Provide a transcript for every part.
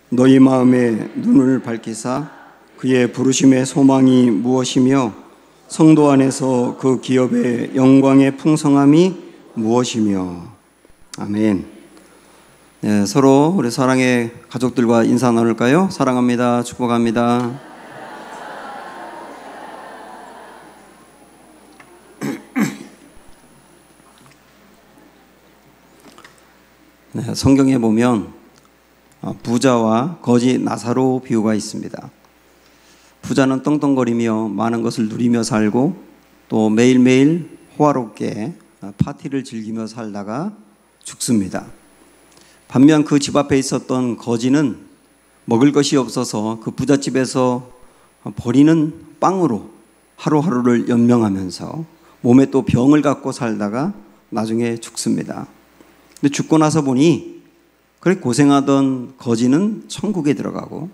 너희 마음에 눈을 밝히사 그의 부르심의 소망이 무엇이며 성도 안에서 그 기업의 영광의 풍성함이 무엇이며. 아멘. 네, 서로 우리 사랑의 가족들과 인사 나눌까요? 사랑합니다. 축복합니다. 네, 성경에 보면 부자와 거지 나사로 비유가 있습니다. 부자는 떵떵거리며 많은 것을 누리며 살고 또 매일매일 호화롭게 파티를 즐기며 살다가 죽습니다. 반면 그 집 앞에 있었던 거지는 먹을 것이 없어서 그 부잣집에서 버리는 빵으로 하루하루를 연명하면서 몸에 또 병을 갖고 살다가 나중에 죽습니다. 근데 죽고 나서 보니 그렇게 고생하던 거지는 천국에 들어가고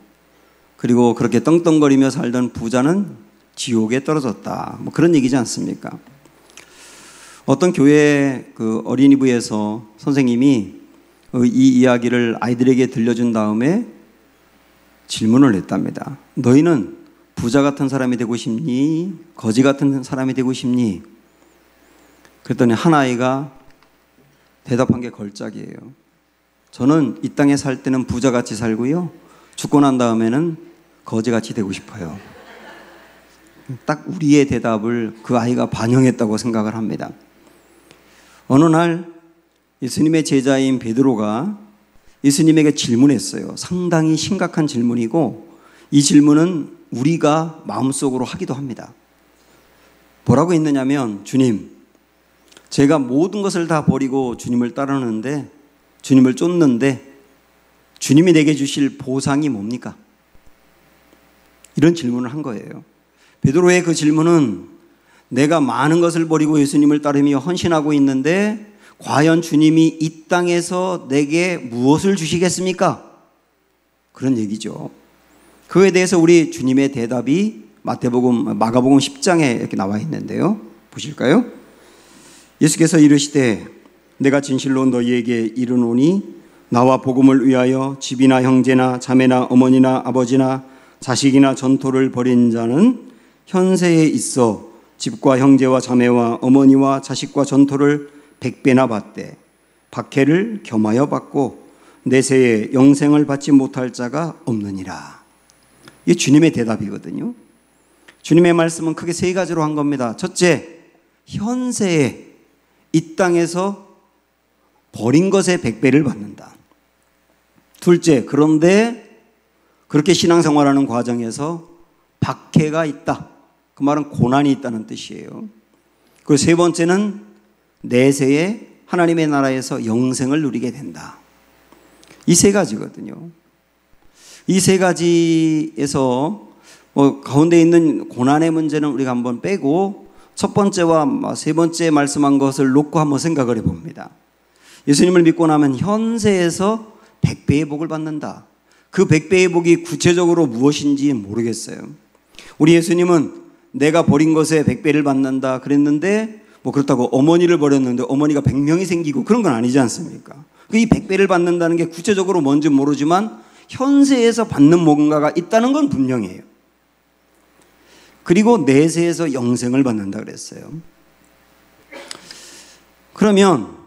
그리고 그렇게 떵떵거리며 살던 부자는 지옥에 떨어졌다. 뭐 그런 얘기지 않습니까? 어떤 교회 그 어린이부에서 선생님이 이 이야기를 아이들에게 들려준 다음에 질문을 했답니다. 너희는 부자 같은 사람이 되고 싶니? 거지 같은 사람이 되고 싶니? 그랬더니 한 아이가 대답한 게 걸작이에요. 저는 이 땅에 살 때는 부자같이 살고요. 죽고 난 다음에는 거지같이 되고 싶어요. 딱 우리의 대답을 그 아이가 반영했다고 생각을 합니다. 어느 날 예수님의 제자인 베드로가 예수님에게 질문했어요. 상당히 심각한 질문이고 이 질문은 우리가 마음속으로 하기도 합니다. 뭐라고 했느냐면, 주님, 제가 모든 것을 다 버리고 주님을 따르는데, 주님을 쫓는데 주님이 내게 주실 보상이 뭡니까? 이런 질문을 한 거예요. 베드로의 그 질문은 내가 많은 것을 버리고 예수님을 따르며 헌신하고 있는데 과연 주님이 이 땅에서 내게 무엇을 주시겠습니까? 그런 얘기죠. 그에 대해서 우리 주님의 대답이 마가복음 10장에 이렇게 나와 있는데요. 보실까요? 예수께서 이르시되 내가 진실로 너희에게 이르노니 나와 복음을 위하여 집이나 형제나 자매나 어머니나 아버지나 자식이나 전토를 벌인 자는 현세에 있어 집과 형제와 자매와 어머니와 자식과 전토를 100배나 받되 박해를 겸하여 받고 내세에 영생을 받지 못할 자가 없느니라. 이게 주님의 대답이거든요. 주님의 말씀은 크게 세 가지로 한 겁니다. 첫째, 현세에 이 땅에서 버린 것에 100배를 받는다. 둘째, 그런데 그렇게 신앙생활하는 과정에서 박해가 있다. 그 말은 고난이 있다는 뜻이에요. 그리고 세 번째는 내세에 하나님의 나라에서 영생을 누리게 된다. 이 세 가지거든요. 이 세 가지에서 가운데 있는 고난의 문제는 우리가 한번 빼고 첫 번째와 세 번째 말씀한 것을 놓고 한번 생각을 해봅니다. 예수님을 믿고 나면 현세에서 100배의 복을 받는다. 그 100배의 복이 구체적으로 무엇인지 모르겠어요. 우리 예수님은 내가 버린 것에 100배를 받는다 그랬는데 그렇다고 어머니를 버렸는데 어머니가 100명이 생기고 그런 건 아니지 않습니까? 이 100배를 받는다는 게 구체적으로 뭔지 모르지만 현세에서 받는 뭔가가 있다는 건 분명해요. 그리고 내세에서 영생을 받는다 그랬어요. 그러면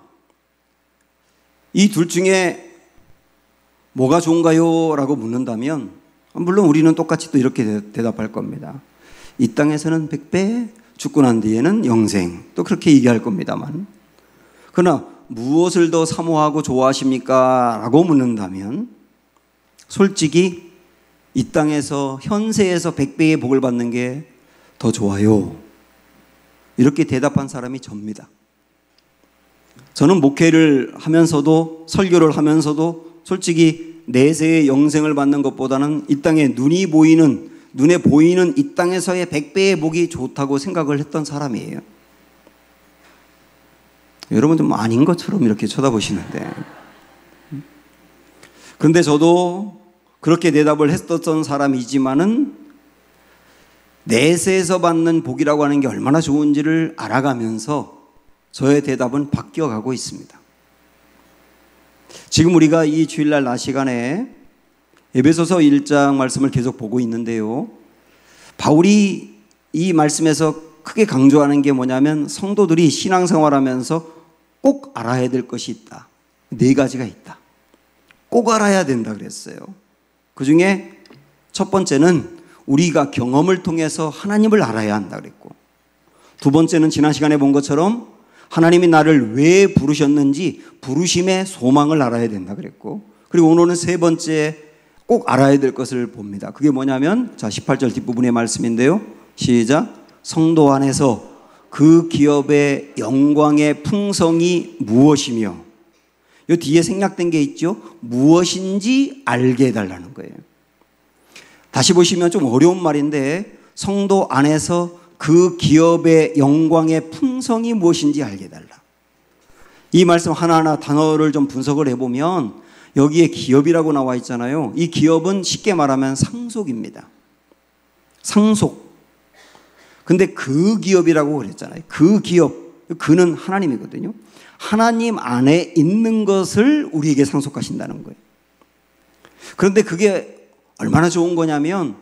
이 둘 중에 뭐가 좋은가요? 라고 묻는다면 물론 우리는 똑같이 또 이렇게 대답할 겁니다. 이 땅에서는 100배, 죽고 난 뒤에는 영생, 또 그렇게 얘기할 겁니다만, 그러나 무엇을 더 사모하고 좋아하십니까? 라고 묻는다면 솔직히 이 땅에서 현세에서 100배의 복을 받는 게 더 좋아요. 이렇게 대답한 사람이 접니다. 저는 목회를 하면서도 설교를 하면서도 솔직히 내세의 영생을 받는 것보다는 이 땅에 눈에 보이는 이 땅에서의 100배의 복이 좋다고 생각을 했던 사람이에요. 여러분 좀 아닌 것처럼 이렇게 쳐다보시는데, 그런데 저도 그렇게 대답을 했었던 사람이지만은 내세에서 받는 복이라고 하는 게 얼마나 좋은지를 알아가면서 저의 대답은 바뀌어가고 있습니다. 지금 우리가 이 주일날 낮 시간에 에베소서 1장 말씀을 계속 보고 있는데요. 바울이 이 말씀에서 크게 강조하는 게 뭐냐면 성도들이 신앙생활하면서 꼭 알아야 될 것이 있다. 4가지가 있다. 꼭 알아야 된다 그랬어요. 그 중에 첫 번째는 우리가 경험을 통해서 하나님을 알아야 한다 그랬고, 두 번째는 지난 시간에 본 것처럼 하나님이 나를 왜 부르셨는지 부르심의 소망을 알아야 된다 그랬고, 그리고 오늘은 세 번째 꼭 알아야 될 것을 봅니다. 그게 뭐냐면, 자, 18절 뒷부분의 말씀인데요. 시작. 성도 안에서 그 기업의 영광의 풍성이 무엇이며, 이 뒤에 생략된 게 있죠. 무엇인지 알게 해달라는 거예요. 다시 보시면 좀 어려운 말인데, 성도 안에서 그 기업의 영광의 풍성이 무엇인지 알게 해달라. 이 말씀 하나하나 단어를 좀 분석을 해보면 여기에 기업이라고 나와 있잖아요. 이 기업은 쉽게 말하면 상속입니다. 상속. 근데 그 기업이라고 그랬잖아요. 그 기업, 그는 하나님이거든요. 하나님 안에 있는 것을 우리에게 상속하신다는 거예요. 그런데 그게 얼마나 좋은 거냐면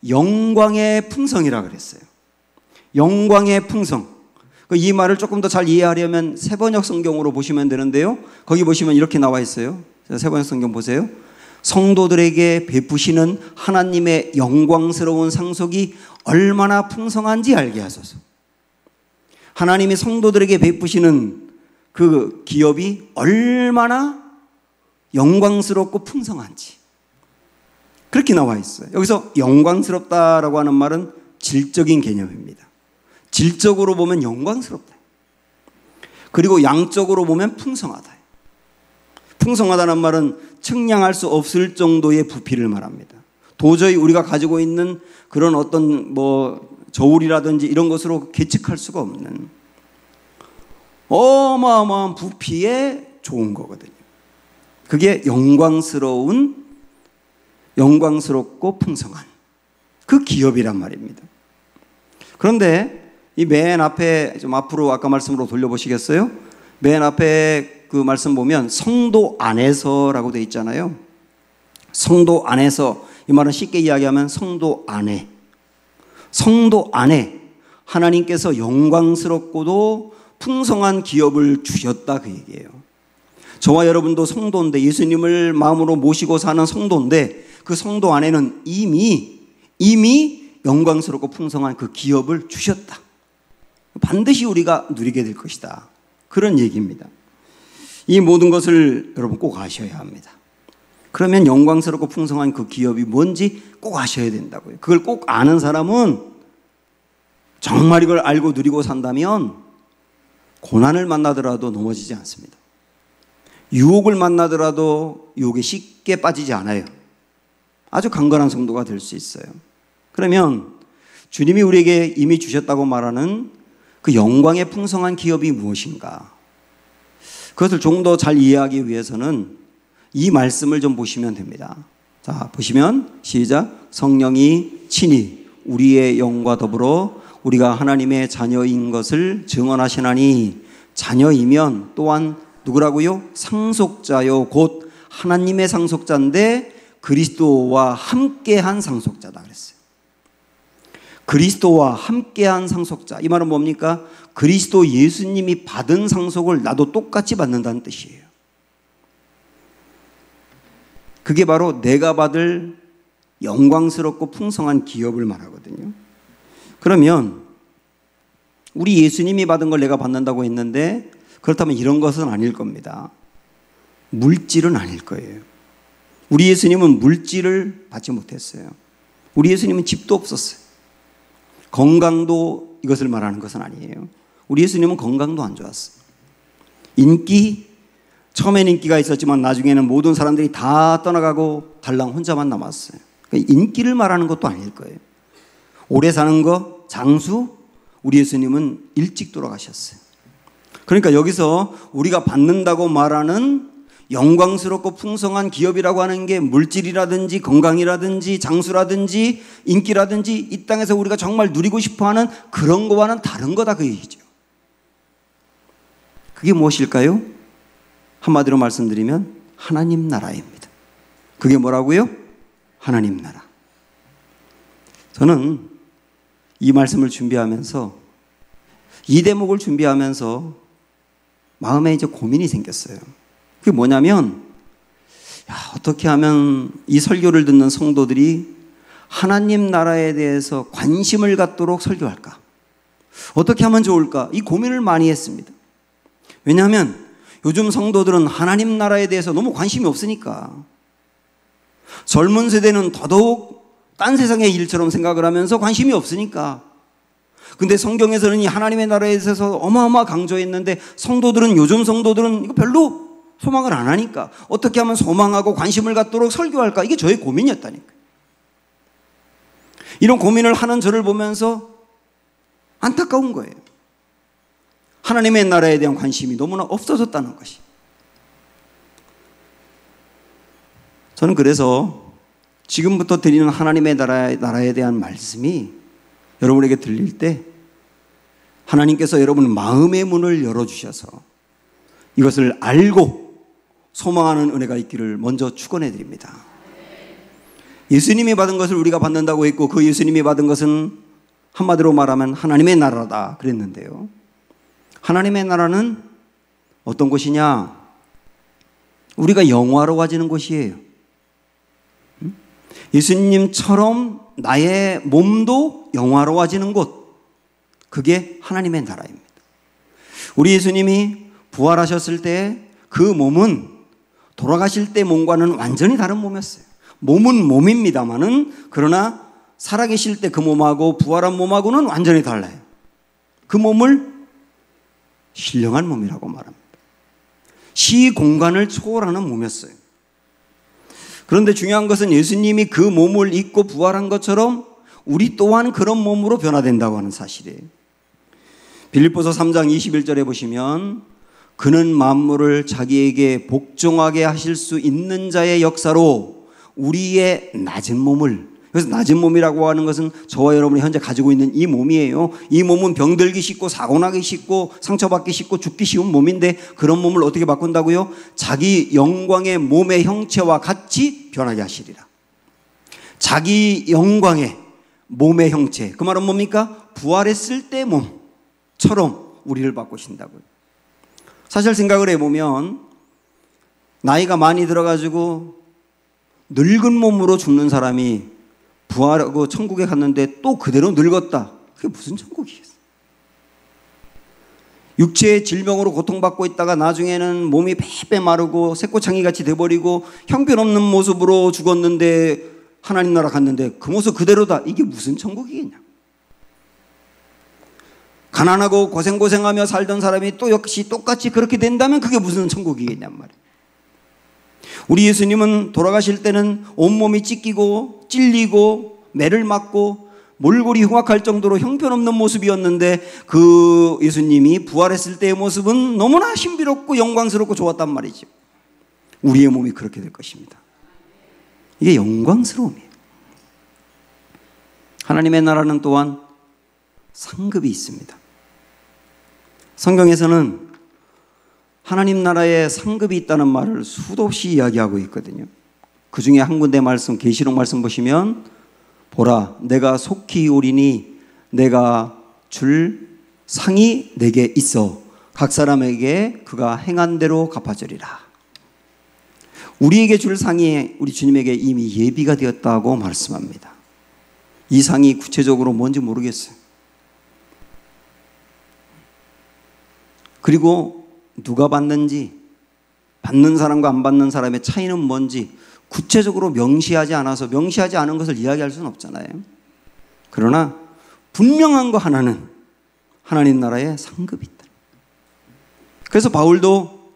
영광의 풍성이라 그랬어요. 영광의 풍성. 이 말을 조금 더 잘 이해하려면 새번역 성경으로 보시면 되는데요. 거기 보시면 이렇게 나와 있어요. 새번역 성경 보세요. 성도들에게 베푸시는 하나님의 영광스러운 상속이 얼마나 풍성한지 알게 하소서. 하나님이 성도들에게 베푸시는 그 기업이 얼마나 영광스럽고 풍성한지 그렇게 나와 있어요. 여기서 영광스럽다라고 하는 말은 질적인 개념입니다. 질적으로 보면 영광스럽다. 그리고 양적으로 보면 풍성하다. 풍성하다는 말은 측량할 수 없을 정도의 부피를 말합니다. 도저히 우리가 가지고 있는 그런 어떤 저울이라든지 이런 것으로 계측할 수가 없는 어마어마한 부피에 좋은 거거든요. 그게 영광스럽고 풍성한 그 기업이란 말입니다. 그런데 이 맨 앞에 좀 앞으로 아까 말씀으로 돌려보시겠어요? 맨 앞에 그 말씀 보면 성도 안에서라고 되어 있잖아요. 성도 안에서, 이 말은 쉽게 이야기하면 성도 안에 하나님께서 영광스럽고도 풍성한 기업을 주셨다 그 얘기예요. 저와 여러분도 성도인데, 예수님을 마음으로 모시고 사는 성도인데, 그 성도 안에는 이미 영광스럽고 풍성한 그 기업을 주셨다. 반드시 우리가 누리게 될 것이다. 그런 얘기입니다. 이 모든 것을 여러분 꼭 아셔야 합니다. 그러면 영광스럽고 풍성한 그 기업이 뭔지 꼭 아셔야 된다고요. 그걸 꼭 아는 사람은 정말 이걸 알고 누리고 산다면 고난을 만나더라도 넘어지지 않습니다. 유혹을 만나더라도 유혹에 쉽게 빠지지 않아요. 아주 강건한 성도가 될 수 있어요. 그러면 주님이 우리에게 이미 주셨다고 말하는 그 영광의 풍성한 기업이 무엇인가? 그것을 조금 더 잘 이해하기 위해서는 이 말씀을 좀 보시면 됩니다. 자, 보시면 시작. 성령이 친히 우리의 영과 더불어 우리가 하나님의 자녀인 것을 증언하시나니, 자녀이면 또한 누구라고요? 상속자요 곧 하나님의 상속자인데 그리스도와 함께한 상속자다 그랬어요. 그리스도와 함께한 상속자. 이 말은 뭡니까? 그리스도 예수님이 받은 상속을 나도 똑같이 받는다는 뜻이에요. 그게 바로 내가 받을 영광스럽고 풍성한 기업을 말하거든요. 그러면 우리 예수님이 받은 걸 내가 받는다고 했는데, 그렇다면 이런 것은 아닐 겁니다. 물질은 아닐 거예요. 우리 예수님은 물질을 받지 못했어요. 우리 예수님은 집도 없었어요. 건강도 이것을 말하는 것은 아니에요. 우리 예수님은 건강도 안 좋았어요. 처음엔 인기가 있었지만 나중에는 모든 사람들이 다 떠나가고 달랑 혼자만 남았어요. 그러니까 인기를 말하는 것도 아닐 거예요. 오래 사는 거, 장수, 우리 예수님은 일찍 돌아가셨어요. 그러니까 여기서 우리가 받는다고 말하는 영광스럽고 풍성한 기업이라고 하는 게 물질이라든지 건강이라든지 장수라든지 인기라든지 이 땅에서 우리가 정말 누리고 싶어하는 그런 거와는 다른 거다 그 얘기죠. 그게 무엇일까요? 한마디로 말씀드리면 하나님 나라입니다. 그게 뭐라고요? 하나님 나라. 저는 이 말씀을 준비하면서, 이 대목을 준비하면서 마음에 이제 고민이 생겼어요. 그게 뭐냐면, 어떻게 하면 이 설교를 듣는 성도들이 하나님 나라에 대해서 관심을 갖도록 설교할까? 어떻게 하면 좋을까? 이 고민을 많이 했습니다. 왜냐하면 요즘 성도들은 하나님 나라에 대해서 너무 관심이 없으니까. 젊은 세대는 더더욱 딴 세상의 일처럼 생각을 하면서 관심이 없으니까. 근데 성경에서는 이 하나님의 나라에 대해서 어마어마 강조했는데 성도들은, 요즘 성도들은 이거 별로 소망을 안 하니까 어떻게 하면 소망하고 관심을 갖도록 설교할까? 이게 저의 고민이었다니까요. 이런 고민을 하는 저를 보면서 안타까운 거예요. 하나님의 나라에 대한 관심이 너무나 없어졌다는 것이. 저는 그래서 지금부터 드리는 하나님의 나라에 대한 말씀이 여러분에게 들릴 때 하나님께서 여러분 마음의 문을 열어주셔서 이것을 알고 소망하는 은혜가 있기를 먼저 축원해 드립니다. 예수님이 받은 것을 우리가 받는다고 했고, 그 예수님이 받은 것은 한마디로 말하면 하나님의 나라다 그랬는데요. 하나님의 나라는 어떤 곳이냐? 우리가 영화로워지는 곳이에요. 예수님처럼 나의 몸도 영화로워지는 곳, 그게 하나님의 나라입니다. 우리 예수님이 부활하셨을 때 그 몸은 돌아가실 때 몸과는 완전히 다른 몸이었어요. 몸은 몸입니다만은, 그러나 살아계실 때 그 몸하고 부활한 몸하고는 완전히 달라요. 그 몸을 신령한 몸이라고 말합니다. 시공간을 초월하는 몸이었어요. 그런데 중요한 것은 예수님이 그 몸을 입고 부활한 것처럼 우리 또한 그런 몸으로 변화된다고 하는 사실이에요. 빌립보서 3장 21절에 보시면 그는 만물을 자기에게 복종하게 하실 수 있는 자의 역사로 우리의 낮은 몸을, 그래서 낮은 몸이라고 하는 것은 저와 여러분이 현재 가지고 있는 이 몸이에요. 이 몸은 병들기 쉽고 사고나기 쉽고 상처받기 쉽고 죽기 쉬운 몸인데, 그런 몸을 어떻게 바꾼다고요? 자기 영광의 몸의 형체와 같이 변하게 하시리라. 자기 영광의 몸의 형체, 그 말은 뭡니까? 부활했을 때 몸처럼 우리를 바꾸신다고요. 사실 생각을 해보면 나이가 많이 들어가지고 늙은 몸으로 죽는 사람이 부활하고 천국에 갔는데 또 그대로 늙었다. 그게 무슨 천국이겠어요? 육체의 질병으로 고통받고 있다가 나중에는 몸이 빼빼 마르고 새꼬창이같이 돼버리고 형편없는 모습으로 죽었는데 하나님 나라 갔는데 그 모습 그대로다. 이게 무슨 천국이겠냐? 가난하고 고생하며 살던 사람이 또 역시 똑같이 그렇게 된다면 그게 무슨 천국이겠냔 말이에요. 우리 예수님은 돌아가실 때는 온몸이 찢기고 찔리고 매를 맞고 몰골이 흉악할 정도로 형편없는 모습이었는데, 그 예수님이 부활했을 때의 모습은 너무나 신비롭고 영광스럽고 좋았단 말이죠. 우리의 몸이 그렇게 될 것입니다. 이게 영광스러움이에요. 하나님의 나라는 또한 상급이 있습니다. 성경에서는 하나님 나라에 상급이 있다는 말을 수도 없이 이야기하고 있거든요. 그 중에 한 군데 말씀, 계시록 말씀 보시면 보라, 내가 속히 오리니 내가 줄 상이 내게 있어 각 사람에게 그가 행한 대로 갚아주리라. 우리에게 줄 상이 우리 주님에게 이미 예비가 되었다고 말씀합니다. 이 상이 구체적으로 뭔지 모르겠어요. 그리고 누가 받는지, 받는 사람과 안 받는 사람의 차이는 뭔지 구체적으로 명시하지 않아서 명시하지 않은 것을 이야기할 수는 없잖아요. 그러나 분명한 거 하나는 하나님 나라에 상급이 있다. 그래서 바울도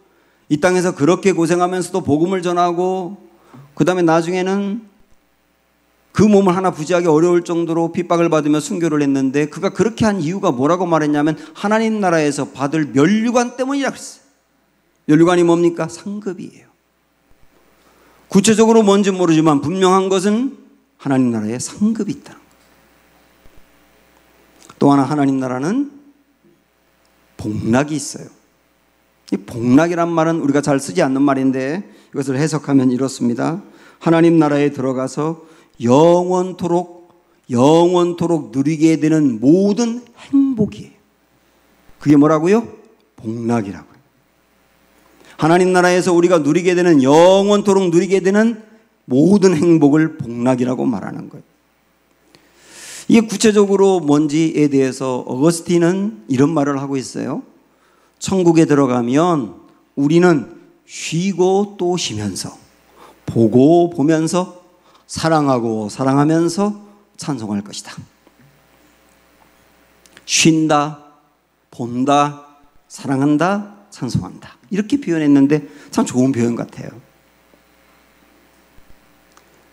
이 땅에서 그렇게 고생하면서도 복음을 전하고, 그 다음에 나중에는 그 몸을 하나 부지하기 어려울 정도로 핍박을 받으며 순교를 했는데, 그가 그렇게 한 이유가 뭐라고 말했냐면 하나님 나라에서 받을 면류관 때문이라고 했어요. 면류관이 뭡니까? 상급이에요. 구체적으로 뭔지 모르지만 분명한 것은 하나님 나라에 상급이 있다. 또 하나 하나님 나라는 복락이 있어요. 이 복락이란 말은 우리가 잘 쓰지 않는 말인데 이것을 해석하면 이렇습니다. 하나님 나라에 들어가서 영원토록 누리게 되는 모든 행복이에요. 그게 뭐라고요? 복락이라고요. 하나님 나라에서 우리가 누리게 되는, 영원토록 누리게 되는 모든 행복을 복락이라고 말하는 거예요. 이게 구체적으로 뭔지에 대해서 어거스틴은 이런 말을 하고 있어요. 천국에 들어가면 우리는 쉬고 또 쉬면서, 보고 보면서, 사랑하고 사랑하면서 찬송할 것이다. 쉰다, 본다, 사랑한다, 찬송한다. 이렇게 표현했는데 참 좋은 표현 같아요.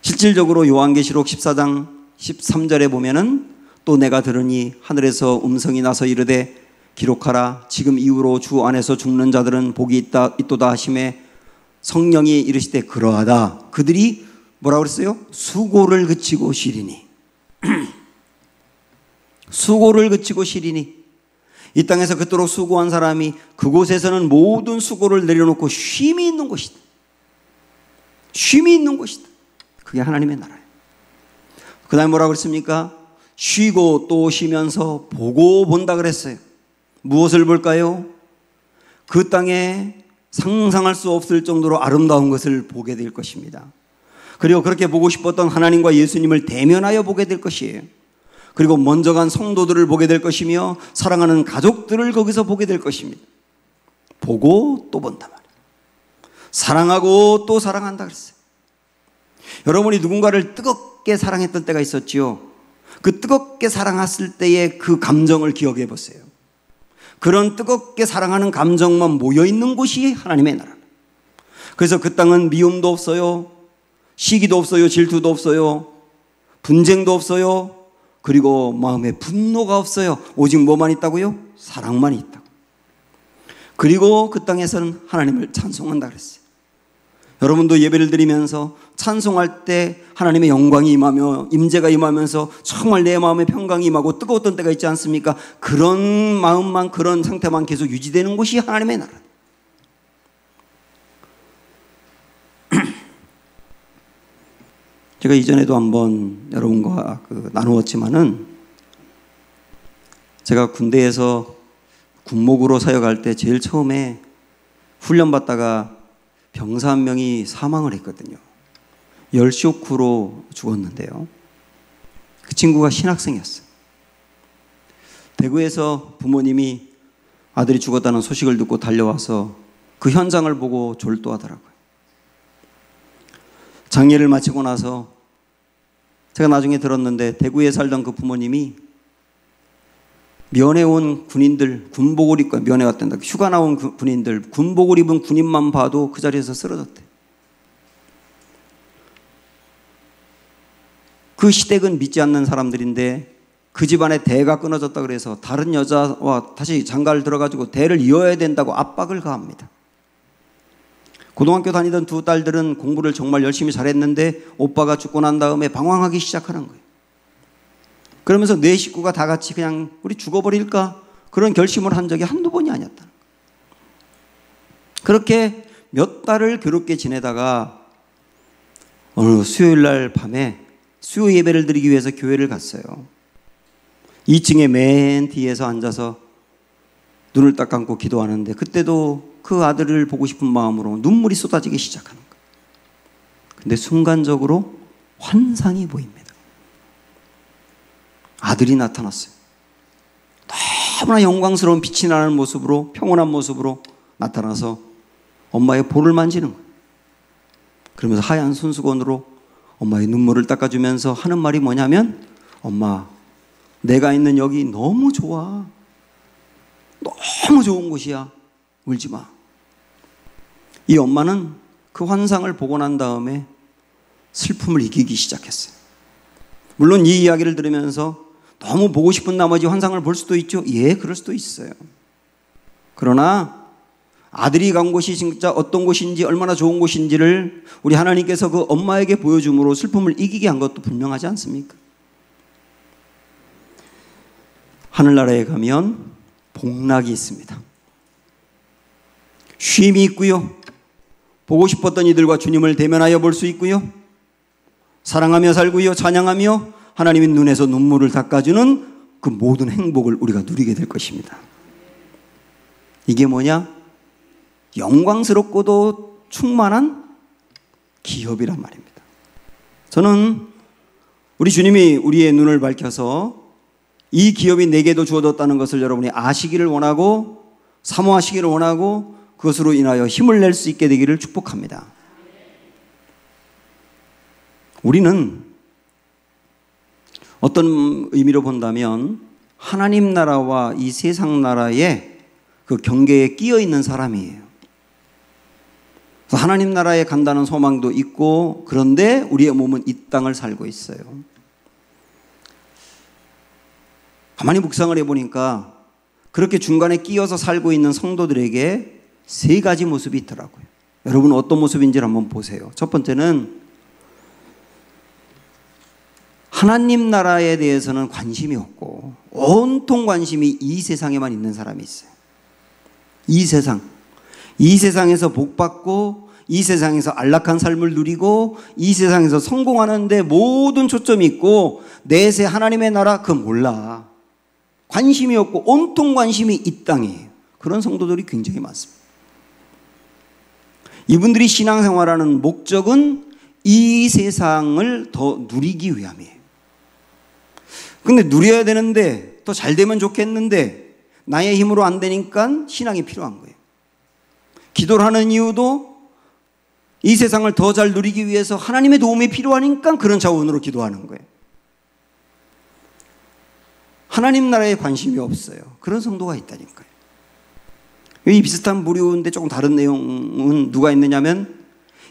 실질적으로 요한계시록 14장 13절에 보면은 또 내가 들으니 하늘에서 음성이 나서 이르되 기록하라. 지금 이후로 주 안에서 죽는 자들은 복이 있도다 하심에 성령이 이르시되 그러하다. 그들이 뭐라고 그랬어요? 수고를 그치고 쉬리니. 수고를 그치고 쉬리니. 이 땅에서 그토록 수고한 사람이 그곳에서는 모든 수고를 내려놓고 쉼이 있는 곳이다. 쉼이 있는 곳이다. 그게 하나님의 나라예요. 그 다음에 뭐라고 그랬습니까? 쉬고 또 쉬면서 보고 본다 그랬어요. 무엇을 볼까요? 그 땅에 상상할 수 없을 정도로 아름다운 것을 보게 될 것입니다. 그리고 그렇게 보고 싶었던 하나님과 예수님을 대면하여 보게 될 것이에요. 그리고 먼저 간 성도들을 보게 될 것이며 사랑하는 가족들을 거기서 보게 될 것입니다. 보고 또 본단 말이에요. 사랑하고 또 사랑한다 그랬어요. 여러분이 누군가를 뜨겁게 사랑했던 때가 있었지요. 그 뜨겁게 사랑했을 때의 그 감정을 기억해 보세요. 그런 뜨겁게 사랑하는 감정만 모여있는 곳이 하나님의 나라. 그래서 그 땅은 미움도 없어요. 시기도 없어요. 질투도 없어요. 분쟁도 없어요. 그리고 마음에 분노가 없어요. 오직 뭐만 있다고요? 사랑만 있다고. 그리고 그 땅에서는 하나님을 찬송한다 그랬어요. 여러분도 예배를 드리면서 찬송할 때 하나님의 영광이 임하며 임재가 임하면서 정말 내 마음에 평강이 임하고 뜨거웠던 때가 있지 않습니까? 그런 마음만, 그런 상태만 계속 유지되는 곳이 하나님의 나라. 제가 이전에도 한번 여러분과 나누었지만은 제가 군대에서 군목으로 사역할 때 제일 처음에 훈련받다가 병사 한 명이 사망을 했거든요. 열쇼크로 죽었는데요. 그 친구가 신학생이었어요. 대구에서 부모님이 아들이 죽었다는 소식을 듣고 달려와서 그 현장을 보고 졸도하더라고요. 장례를 마치고 나서 제가 나중에 들었는데 대구에 살던 그 부모님이 면회 온 군인들, 군복을 입고 면회 왔단다. 휴가 나온 군인들, 군복을 입은 군인만 봐도 그 자리에서 쓰러졌대. 그 시댁은 믿지 않는 사람들인데 그 집안에 대가 끊어졌다 그래서 다른 여자와 다시 장가를 들어가지고 대를 이어야 된다고 압박을 가합니다. 고등학교 다니던 두 딸들은 공부를 정말 열심히 잘했는데 오빠가 죽고 난 다음에 방황하기 시작하는 거예요. 그러면서 네 식구가 다 같이 그냥 우리 죽어버릴까? 그런 결심을 한 적이 한두 번이 아니었다는 거예요. 그렇게 몇 달을 괴롭게 지내다가 어느 수요일 날 밤에 수요 예배를 드리기 위해서 교회를 갔어요. 2층에 맨 뒤에서 앉아서 눈을 딱 감고 기도하는데 그때도 그 아들을 보고 싶은 마음으로 눈물이 쏟아지기 시작하는 거예요. 근데 순간적으로 환상이 보입니다. 아들이 나타났어요. 너무나 영광스러운 빛이 나는 모습으로, 평온한 모습으로 나타나서 엄마의 볼을 만지는 거예요. 그러면서 하얀 손수건으로 엄마의 눈물을 닦아주면서 하는 말이 뭐냐면, 엄마, 내가 있는 여기 너무 좋아. 너무 좋은 곳이야. 울지 마. 이 엄마는 그 환상을 보고 난 다음에 슬픔을 이기기 시작했어요. 물론 이 이야기를 들으면서 너무 보고 싶은 나머지 환상을 볼 수도 있죠. 예, 그럴 수도 있어요. 그러나 아들이 간 곳이 진짜 어떤 곳인지, 얼마나 좋은 곳인지를 우리 하나님께서 그 엄마에게 보여줌으로 슬픔을 이기게 한 것도 분명하지 않습니까? 하늘나라에 가면 복락이 있습니다. 쉼이 있고요. 보고 싶었던 이들과 주님을 대면하여 볼 수 있고요. 사랑하며 살고요, 찬양하며 하나님의 눈에서 눈물을 닦아주는 그 모든 행복을 우리가 누리게 될 것입니다. 이게 뭐냐? 영광스럽고도 충만한 기업이란 말입니다. 저는 우리 주님이 우리의 눈을 밝혀서 이 기업이 내게도 주어졌다는 것을 여러분이 아시기를 원하고 사모하시기를 원하고 그것으로 인하여 힘을 낼 수 있게 되기를 축복합니다. 우리는 어떤 의미로 본다면 하나님 나라와 이 세상 나라의 그 경계에 끼어 있는 사람이에요. 그래서 하나님 나라에 간다는 소망도 있고, 그런데 우리의 몸은 이 땅을 살고 있어요. 가만히 묵상을 해보니까 그렇게 중간에 끼어서 살고 있는 성도들에게 세 가지 모습이 있더라고요. 여러분 어떤 모습인지를 한번 보세요. 첫 번째는 하나님 나라에 대해서는 관심이 없고 온통 관심이 이 세상에만 있는 사람이 있어요. 이 세상에서 복받고 이 세상에서 안락한 삶을 누리고 이 세상에서 성공하는 데 모든 초점이 있고 내세 하나님의 나라 그거 몰라. 관심이 없고 온통 관심이 이 땅이에요. 그런 성도들이 굉장히 많습니다. 이분들이 신앙생활하는 목적은 이 세상을 더 누리기 위함이에요. 근데 누려야 되는데 더 잘 되면 좋겠는데 나의 힘으로 안 되니까 신앙이 필요한 거예요. 기도를 하는 이유도 이 세상을 더 잘 누리기 위해서 하나님의 도움이 필요하니까 그런 차원으로 기도하는 거예요. 하나님 나라에 관심이 없어요. 그런 성도가 있다니까요. 이 비슷한 부류인데 조금 다른 내용은 누가 있느냐면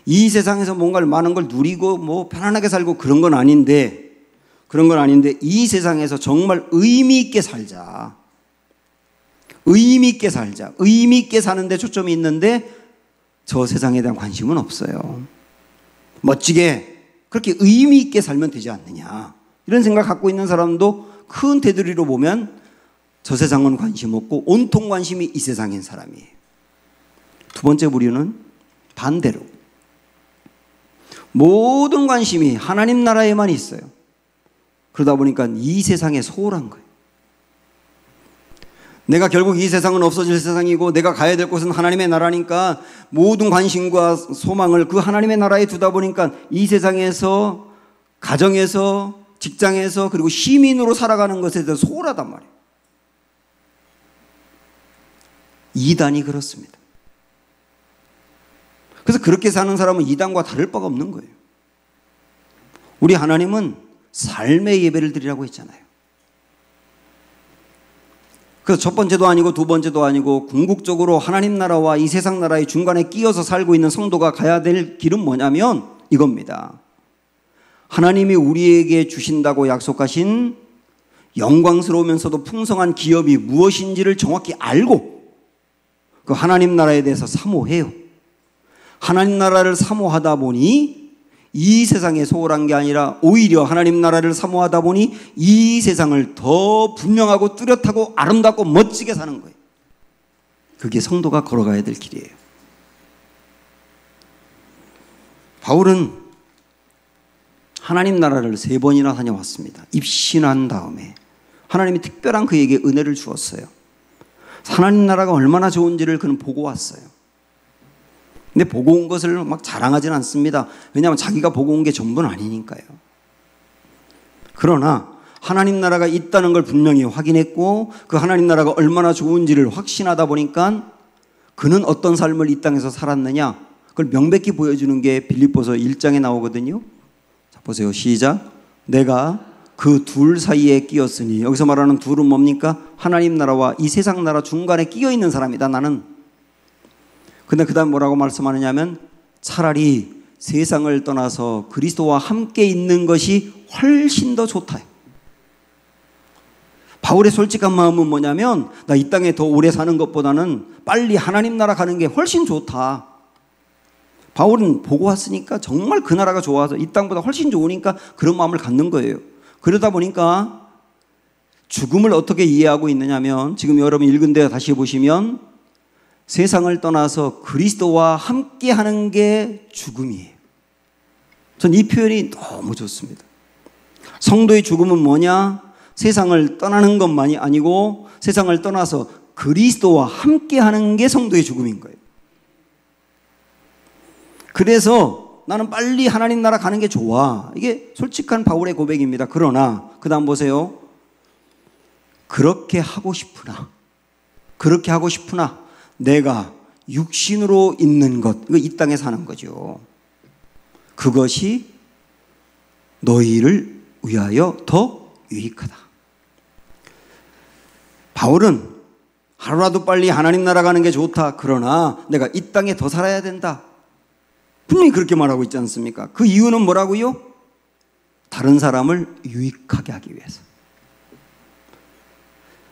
이 세상에서 뭔가를 많은 걸 누리고 뭐 편안하게 살고 그런 건 아닌데 이 세상에서 정말 의미 있게 살자. 의미 있게 사는 데 초점이 있는데 저 세상에 대한 관심은 없어요. 멋지게 그렇게 의미 있게 살면 되지 않느냐. 이런 생각 갖고 있는 사람도 큰 테두리로 보면 저 세상은 관심 없고 온통 관심이 이 세상인 사람이에요. 두 번째 부류는 반대로 모든 관심이 하나님 나라에만 있어요. 그러다 보니까 이 세상에 소홀한 거예요. 내가 결국 이 세상은 없어질 세상이고 내가 가야 될 곳은 하나님의 나라니까 모든 관심과 소망을 그 하나님의 나라에 두다 보니까 이 세상에서 가정에서 직장에서 그리고 시민으로 살아가는 것에 대해서 소홀하단 말이에요. 이단이 그렇습니다. 그래서 그렇게 사는 사람은 이단과 다를 바가 없는 거예요. 우리 하나님은 삶의 예배를 드리라고 했잖아요. 그래서 첫 번째도 아니고 두 번째도 아니고 궁극적으로 하나님 나라와 이 세상 나라의 중간에 끼어서 살고 있는 성도가 가야 될 길은 뭐냐면 이겁니다. 하나님이 우리에게 주신다고 약속하신 영광스러우면서도 풍성한 기업이 무엇인지를 정확히 알고 그 하나님 나라에 대해서 사모해요. 하나님 나라를 사모하다 보니 이 세상에 소홀한 게 아니라 오히려 하나님 나라를 사모하다 보니 이 세상을 더 분명하고 뚜렷하고 아름답고 멋지게 사는 거예요. 그게 성도가 걸어가야 될 길이에요. 바울은 하나님 나라를 3번이나 다녀왔습니다. 입신한 다음에 하나님이 특별한 그에게 은혜를 주었어요. 하나님 나라가 얼마나 좋은지를 그는 보고 왔어요. 근데 보고 온 것을 막 자랑하진 않습니다. 왜냐하면 자기가 보고 온 게 전부는 아니니까요. 그러나 하나님 나라가 있다는 걸 분명히 확인했고 그 하나님 나라가 얼마나 좋은지를 확신하다 보니까 그는 어떤 삶을 이 땅에서 살았느냐 그걸 명백히 보여주는 게 빌립보서 1장에 나오거든요. 자, 보세요. 시작. 내가 그 둘 사이에 끼었으니 여기서 말하는 둘은 뭡니까? 하나님 나라와 이 세상 나라 중간에 끼어 있는 사람이다 나는. 근데 그 다음 뭐라고 말씀하느냐면 차라리 세상을 떠나서 그리스도와 함께 있는 것이 훨씬 더 좋다. 바울의 솔직한 마음은 뭐냐면 나 이 땅에 더 오래 사는 것보다는 빨리 하나님 나라 가는 게 훨씬 좋다. 바울은 보고 왔으니까 정말 그 나라가 좋아서 이 땅보다 훨씬 좋으니까 그런 마음을 갖는 거예요. 그러다 보니까 죽음을 어떻게 이해하고 있느냐면 지금 여러분 읽은 데 다시 보시면 세상을 떠나서 그리스도와 함께 하는 게 죽음이에요. 전 이 표현이 너무 좋습니다. 성도의 죽음은 뭐냐? 세상을 떠나는 것만이 아니고 세상을 떠나서 그리스도와 함께하는 게 성도의 죽음인 거예요. 그래서 나는 빨리 하나님 나라 가는 게 좋아. 이게 솔직한 바울의 고백입니다. 그러나 그 다음 보세요. 그렇게 하고 싶으나 내가 육신으로 있는 것, 이 땅에 사는 거죠. 그것이 너희를 위하여 더 유익하다. 바울은 하루라도 빨리 하나님 나라 가는 게 좋다. 그러나 내가 이 땅에 더 살아야 된다. 분명히 그렇게 말하고 있지 않습니까? 그 이유는 뭐라고요? 다른 사람을 유익하게 하기 위해서.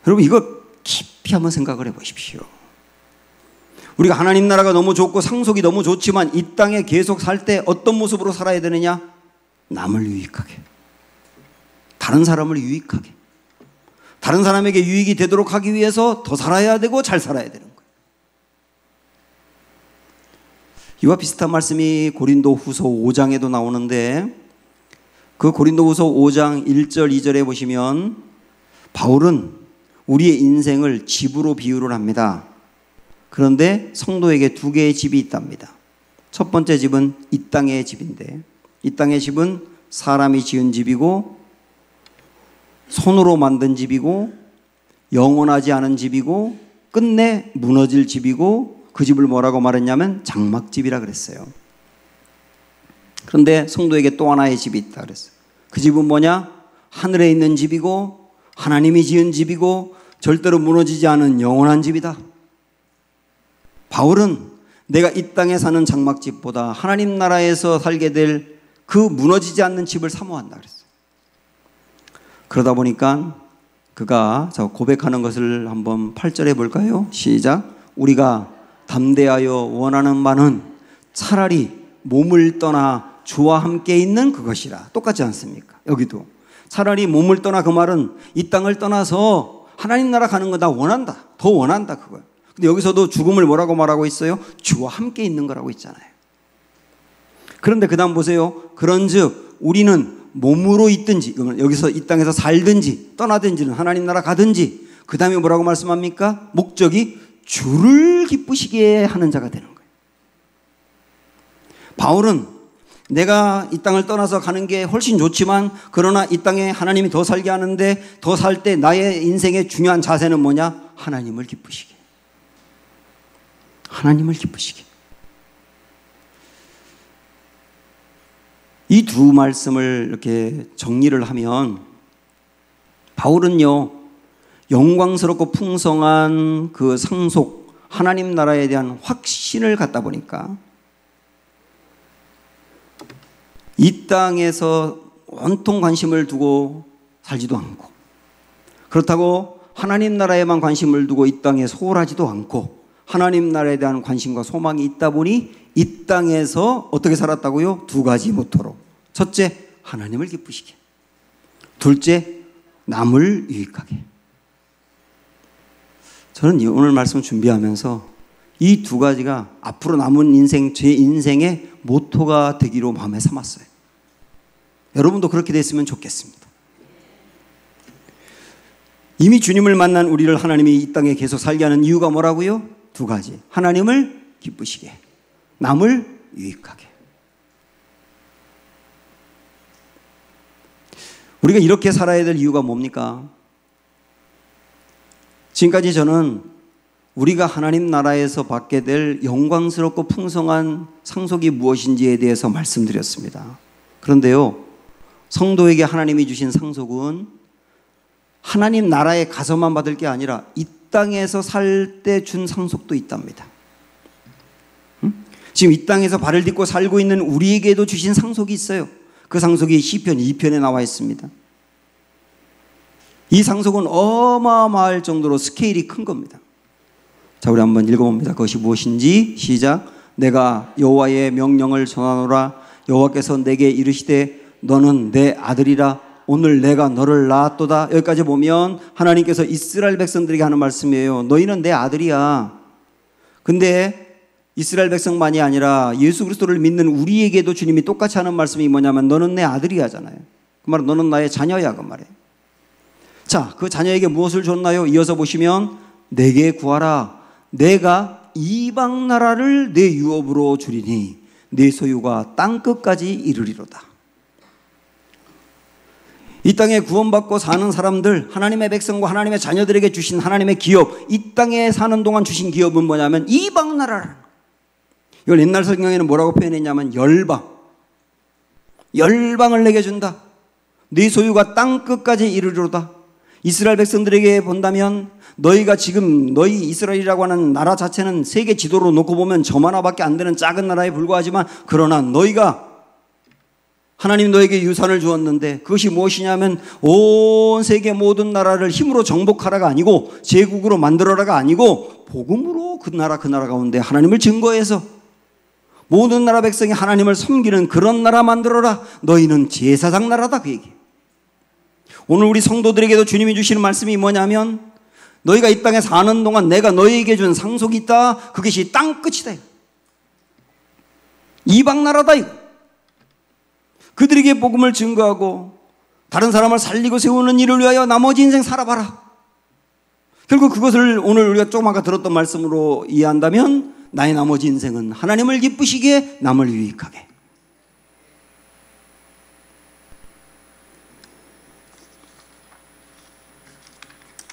여러분 이거 깊이 한번 생각을 해보십시오. 우리가 하나님 나라가 너무 좋고 상속이 너무 좋지만 이 땅에 계속 살 때 어떤 모습으로 살아야 되느냐? 남을 유익하게, 다른 사람을 유익하게, 다른 사람에게 유익이 되도록 하기 위해서 더 살아야 되고 잘 살아야 되는 거예요. 이와 비슷한 말씀이 고린도후서 5장에도 나오는데 그 고린도후서 5장 1절 2절에 보시면 바울은 우리의 인생을 집으로 비유를 합니다. 그런데 성도에게 두 개의 집이 있답니다. 첫 번째 집은 이 땅의 집인데 이 땅의 집은 사람이 지은 집이고 손으로 만든 집이고 영원하지 않은 집이고 끝내 무너질 집이고 그 집을 뭐라고 말했냐면 장막집이라 그랬어요. 그런데 성도에게 또 하나의 집이 있다 그랬어요. 그 집은 뭐냐? 하늘에 있는 집이고 하나님이 지은 집이고 절대로 무너지지 않은 영원한 집이다. 바울은 내가 이 땅에 사는 장막집보다 하나님 나라에서 살게 될 그 무너지지 않는 집을 사모한다 그랬어요. 그러다 보니까 그가 고백하는 것을 한번 8절에 볼까요? 시작. 우리가 담대하여 원하는 바는 차라리 몸을 떠나 주와 함께 있는 그것이라. 똑같지 않습니까? 여기도 차라리 몸을 떠나, 그 말은 이 땅을 떠나서 하나님 나라 가는 거 나 원한다. 더 원한다 그거야. 근데 여기서도 죽음을 뭐라고 말하고 있어요? 주와 함께 있는 거라고 있잖아요. 그런데 그 다음 보세요. 그런즉 우리는 몸으로 있든지, 여기서 이 땅에서 살든지 떠나든지는 하나님 나라 가든지, 그 다음에 뭐라고 말씀합니까? 목적이 주를 기쁘시게 하는 자가 되는 거예요. 바울은 내가 이 땅을 떠나서 가는 게 훨씬 좋지만 그러나 이 땅에 하나님이 더 살게 하는데 더 살 때 나의 인생의 중요한 자세는 뭐냐? 하나님을 기쁘시게. 하나님을 기쁘시게. 이 두 말씀을 이렇게 정리를 하면 바울은요, 영광스럽고 풍성한 그 상속, 하나님 나라에 대한 확신을 갖다 보니까 이 땅에서 온통 관심을 두고 살지도 않고, 그렇다고 하나님 나라에만 관심을 두고 이 땅에 소홀하지도 않고 하나님 나라에 대한 관심과 소망이 있다 보니 이 땅에서 어떻게 살았다고요? 두 가지 모토로. 첫째, 하나님을 기쁘시게. 둘째, 남을 유익하게. 저는 오늘 말씀 준비하면서 이 두 가지가 앞으로 남은 인생, 제 인생의 모토가 되기로 마음에 삼았어요. 여러분도 그렇게 됐으면 좋겠습니다. 이미 주님을 만난 우리를 하나님이 이 땅에 계속 살게 하는 이유가 뭐라고요? 두 가지. 하나님을 기쁘시게, 남을 유익하게. 우리가 이렇게 살아야 될 이유가 뭡니까? 지금까지 저는 우리가 하나님 나라에서 받게 될 영광스럽고 풍성한 상속이 무엇인지에 대해서 말씀드렸습니다. 그런데요, 성도에게 하나님이 주신 상속은 하나님 나라에 가서만 받을 게 아니라 이 땅에서 살 때 준 상속도 있답니다. 지금 이 땅에서 발을 딛고 살고 있는 우리에게도 주신 상속이 있어요. 그 상속이 시편 2편에 나와 있습니다. 이 상속은 어마어마할 정도로 스케일이 큰 겁니다. 자, 우리 한번 읽어봅니다. 그것이 무엇인지. 시작. 내가 여호와의 명령을 전하노라. 여호와께서 내게 이르시되 너는 내 아들이라. 오늘 내가 너를 낳았도다. 여기까지 보면 하나님께서 이스라엘 백성들에게 하는 말씀이에요. 너희는 내 아들이야. 근데 이스라엘 백성만이 아니라 예수 그리스도를 믿는 우리에게도 주님이 똑같이 하는 말씀이 뭐냐면 너는 내 아들이야 하잖아요. 그 말은 너는 나의 자녀야 그 말이에요. 자, 그 자녀에게 무엇을 줬나요? 이어서 보시면 내게 구하라. 내가 이방 나라를 내 유업으로 주리니 내 소유가 땅끝까지 이르리로다. 이 땅에 구원받고 사는 사람들, 하나님의 백성과 하나님의 자녀들에게 주신 하나님의 기업, 이 땅에 사는 동안 주신 기업은 뭐냐면 이방 나라를. 이걸 옛날 성경에는 뭐라고 표현했냐면 열방. 열방을 내게 준다. 네 소유가 땅끝까지 이르리로다. 이스라엘 백성들에게 본다면 너희가 지금 너희 이스라엘이라고 하는 나라 자체는 세계 지도로 놓고 보면 저 하나밖에 안 되는 작은 나라에 불과하지만 그러나 너희가 하나님 너에게 유산을 주었는데 그것이 무엇이냐면 온 세계 모든 나라를 힘으로 정복하라가 아니고 제국으로 만들어라가 아니고 복음으로 그 나라 가운데 하나님을 증거해서 모든 나라 백성이 하나님을 섬기는 그런 나라 만들어라. 너희는 제사장 나라다 그 얘기. 오늘 우리 성도들에게도 주님이 주시는 말씀이 뭐냐면 너희가 이 땅에 사는 동안 내가 너희에게 준 상속이 있다. 그것이 땅끝이다. 이방 나라다 이거. 그들에게 복음을 증거하고 다른 사람을 살리고 세우는 일을 위하여 나머지 인생 살아봐라. 결국 그것을 오늘 우리가 조금 아까 들었던 말씀으로 이해한다면 나의 나머지 인생은 하나님을 기쁘시게 남을 유익하게.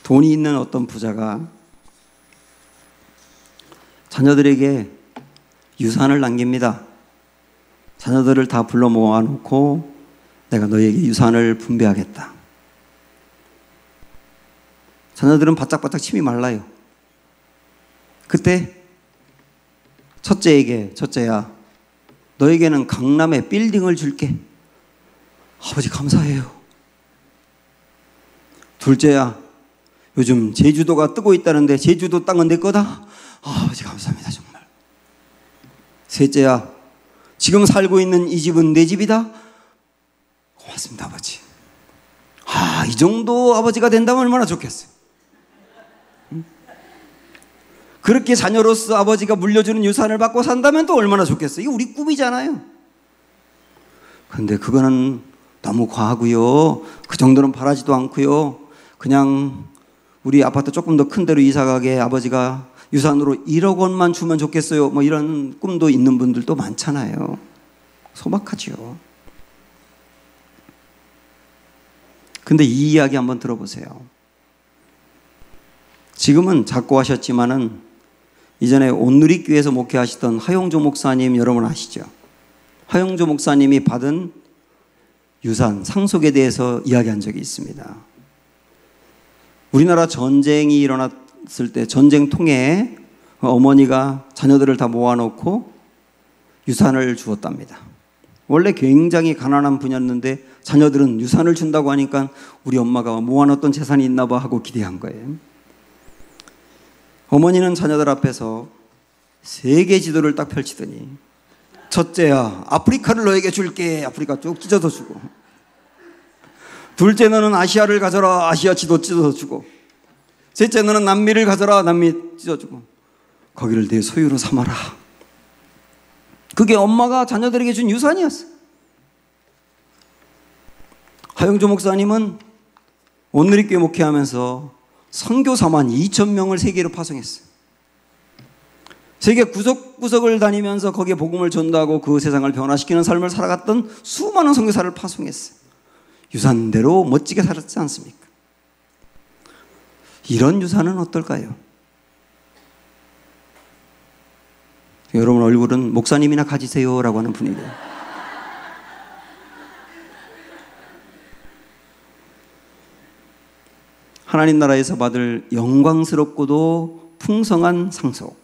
돈이 있는 어떤 부자가 자녀들에게 유산을 남깁니다. 자녀들을 다 불러 모아놓고 내가 너희에게 유산을 분배하겠다. 자녀들은 바짝바짝 침이 말라요. 그때 첫째에게 첫째야 너에게는 강남에 빌딩을 줄게. 아버지 감사해요. 둘째야 요즘 제주도가 뜨고 있다는데 제주도 땅은 내 거다. 아버지 감사합니다 정말. 셋째야 지금 살고 있는 이 집은 내 집이다. 고맙습니다 아버지. 이 정도 아버지가 된다면 얼마나 좋겠어요. 그렇게 자녀로서 아버지가 물려주는 유산을 받고 산다면 또 얼마나 좋겠어요. 이게 우리 꿈이잖아요. 그런데 그거는 너무 과하고요. 그 정도는 바라지도 않고요. 그냥 우리 아파트 조금 더 큰 데로 이사가게 아버지가 유산으로 1억 원만 주면 좋겠어요. 뭐 이런 꿈도 있는 분들도 많잖아요. 소박하죠. 근데 이 이야기 한번 들어보세요. 지금은 작고 하셨지만은 이전에 온누리교회에서 목회하시던 하용조 목사님 여러분 아시죠? 하용조 목사님이 받은 유산, 상속에 대해서 이야기한 적이 있습니다. 우리나라 전쟁이 일어났을 때 전쟁통에 어머니가 자녀들을 다 모아놓고 유산을 주었답니다. 원래 굉장히 가난한 분이었는데 자녀들은 유산을 준다고 하니까 우리 엄마가 모아놓던 재산이 있나 봐 하고 기대한 거예요. 어머니는 자녀들 앞에서 세계 지도를 딱 펼치더니 첫째야 아프리카를 너에게 줄게. 아프리카 쭉 찢어서 주고, 둘째 너는 아시아를 가져라. 아시아 지도 찢어서 주고, 셋째 너는 남미를 가져라. 남미 찢어주고, 거기를 내 소유로 삼아라. 그게 엄마가 자녀들에게 준 유산이었어. 하용조 목사님은 온누리교회 목회하면서 선교사만 2,000명을 세계로 파송했어요. 세계 구석구석을 다니면서 거기에 복음을 전도하고 그 세상을 변화시키는 삶을 살아갔던 수많은 선교사를 파송했어요. 유산대로 멋지게 살았지 않습니까? 이런 유산은 어떨까요? 여러분 얼굴은 목사님이나 가지세요 라고 하는 분위기예요. 하나님 나라에서 받을 영광스럽고도 풍성한 상속,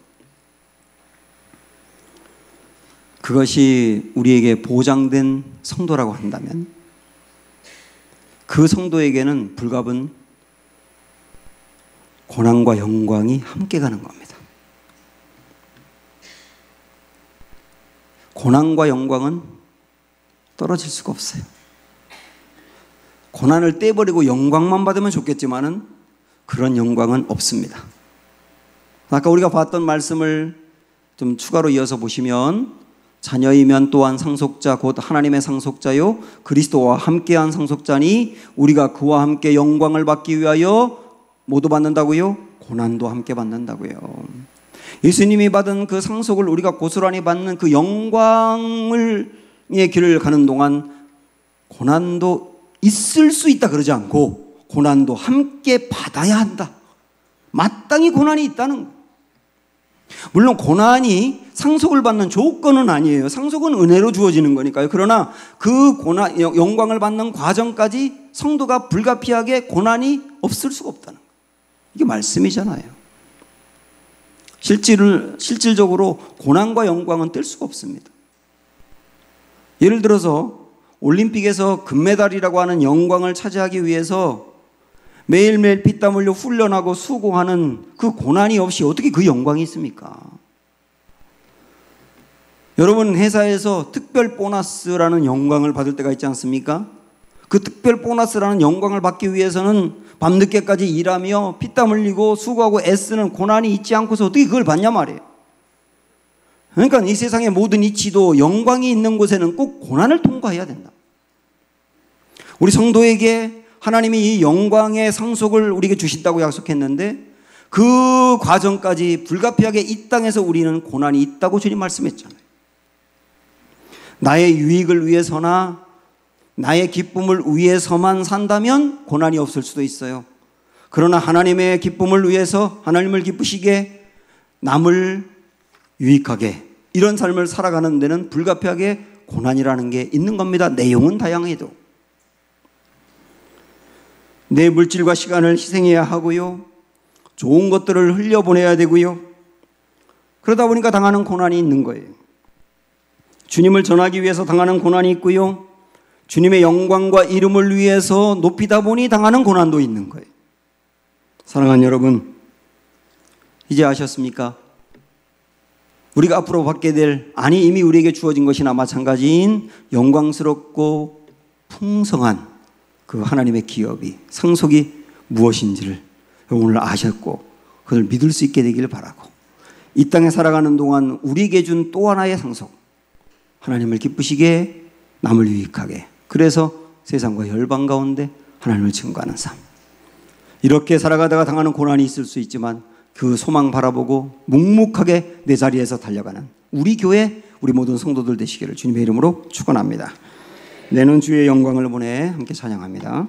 그것이 우리에게 보장된 성도라고 한다면 그 성도에게는 불가분 고난과 영광이 함께 가는 겁니다. 고난과 영광은 떨어질 수가 없어요. 고난을 떼버리고 영광만 받으면 좋겠지만은 그런 영광은 없습니다. 아까 우리가 봤던 말씀을 좀 추가로 이어서 보시면 자녀이면 또한 상속자 곧 하나님의 상속자요 그리스도와 함께한 상속자니 우리가 그와 함께 영광을 받기 위하여 모두 받는다고요? 고난도 함께 받는다고요. 예수님이 받은 그 상속을 우리가 고스란히 받는 그 영광의 길을 가는 동안 고난도 있을 수 있다 그러지 않고 고난도 함께 받아야 한다. 마땅히 고난이 있다는 거. 물론 고난이 상속을 받는 조건은 아니에요. 상속은 은혜로 주어지는 거니까요. 그러나 그 고난, 영광을 받는 과정까지 성도가 불가피하게 고난이 없을 수가 없다는 거예요. 이게 말씀이잖아요. 실질적으로 고난과 영광은 뗄 수가 없습니다. 예를 들어서 올림픽에서 금메달이라고 하는 영광을 차지하기 위해서 매일매일 피땀 흘려 훈련하고 수고하는 그 고난이 없이 어떻게 그 영광이 있습니까? 여러분 회사에서 특별 보너스라는 영광을 받을 때가 있지 않습니까? 그 특별 보너스라는 영광을 받기 위해서는 밤늦게까지 일하며 피땀 흘리고 수고하고 애쓰는 고난이 있지 않고서 어떻게 그걸 받냐 말이에요. 그러니까 이 세상의 모든 이치도 영광이 있는 곳에는 꼭 고난을 통과해야 된다. 우리 성도에게 하나님이 이 영광의 상속을 우리에게 주신다고 약속했는데 그 과정까지 불가피하게 이 땅에서 우리는 고난이 있다고 주님 말씀했잖아요. 나의 유익을 위해서나 나의 기쁨을 위해서만 산다면 고난이 없을 수도 있어요. 그러나 하나님의 기쁨을 위해서 하나님을 기쁘시게 남을 유익하게 이런 삶을 살아가는 데는 불가피하게 고난이라는 게 있는 겁니다. 내용은 다양해도. 내 물질과 시간을 희생해야 하고요. 좋은 것들을 흘려보내야 되고요. 그러다 보니까 당하는 고난이 있는 거예요. 주님을 전하기 위해서 당하는 고난이 있고요. 주님의 영광과 이름을 위해서 높이다 보니 당하는 고난도 있는 거예요. 사랑하는 여러분, 이제 아셨습니까? 우리가 앞으로 받게 될, 아니 이미 우리에게 주어진 것이나 마찬가지인 영광스럽고 풍성한 그 하나님의 기업이, 상속이 무엇인지를 오늘 아셨고 그걸 믿을 수 있게 되기를 바라고, 이 땅에 살아가는 동안 우리에게 준 또 하나의 상속, 하나님을 기쁘시게 남을 유익하게, 그래서 세상과 열방 가운데 하나님을 증거하는 삶, 이렇게 살아가다가 당하는 고난이 있을 수 있지만 그 소망 바라보고 묵묵하게 내 자리에서 달려가는 우리 교회, 우리 모든 성도들 되시기를 주님의 이름으로 축원합니다. 내는 주의 영광을 보내 함께 찬양합니다.